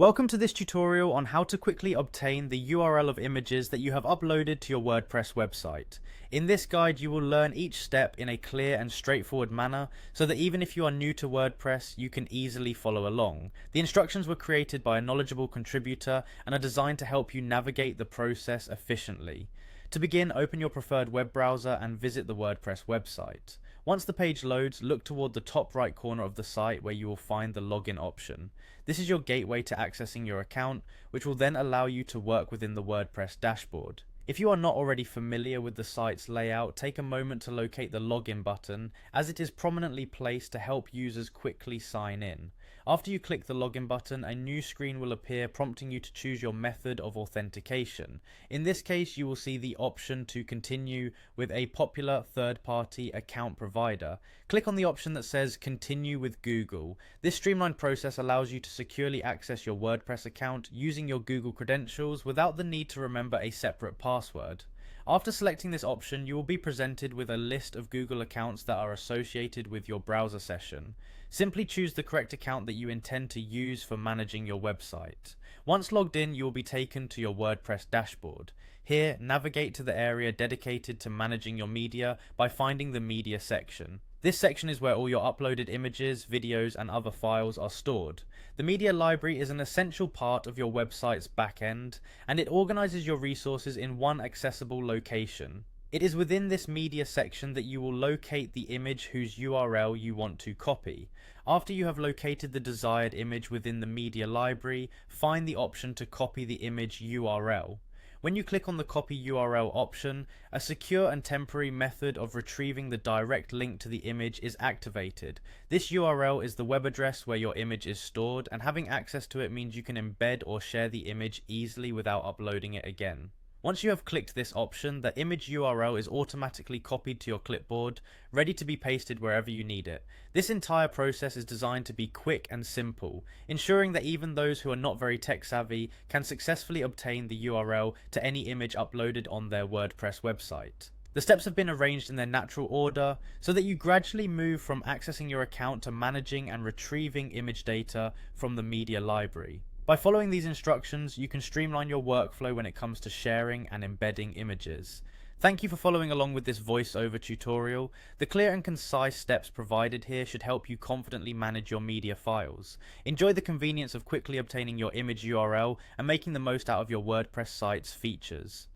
Welcome to this tutorial on how to quickly obtain the URL of images that you have uploaded to your WordPress website. In this guide you will learn each step in a clear and straightforward manner so that even if you are new to WordPress you can easily follow along. The instructions were created by a knowledgeable contributor and are designed to help you navigate the process efficiently. To begin, open your preferred web browser and visit the WordPress website. Once the page loads, look toward the top right corner of the site where you will find the login option. This is your gateway to accessing your account, which will then allow you to work within the WordPress dashboard. If you are not already familiar with the site's layout, take a moment to locate the login button, as it is prominently placed to help users quickly sign in. After you click the login button, a new screen will appear prompting you to choose your method of authentication. In this case, you will see the option to continue with a popular third-party account provider. Click on the option that says Continue with Google. This streamlined process allows you to securely access your WordPress account using your Google credentials without the need to remember a separate password. After selecting this option, you will be presented with a list of Google accounts that are associated with your browser session. Simply choose the correct account that you intend to use for managing your website. Once logged in, you will be taken to your WordPress dashboard. Here, navigate to the area dedicated to managing your media by finding the media section. This section is where all your uploaded images, videos, and other files are stored. The media library is an essential part of your website's backend, and it organizes your resources in one accessible location. It is within this media section that you will locate the image whose URL you want to copy. After you have located the desired image within the media library, find the option to copy the image URL. When you click on the copy URL option, a secure and temporary method of retrieving the direct link to the image is activated. This URL is the web address where your image is stored, and having access to it means you can embed or share the image easily without uploading it again. Once you have clicked this option, the image URL is automatically copied to your clipboard, ready to be pasted wherever you need it. This entire process is designed to be quick and simple, ensuring that even those who are not very tech savvy can successfully obtain the URL to any image uploaded on their WordPress website. The steps have been arranged in their natural order so that you gradually move from accessing your account to managing and retrieving image data from the media library. By following these instructions, you can streamline your workflow when it comes to sharing and embedding images. Thank you for following along with this voiceover tutorial. The clear and concise steps provided here should help you confidently manage your media files. Enjoy the convenience of quickly obtaining your image URL and making the most out of your WordPress site's features.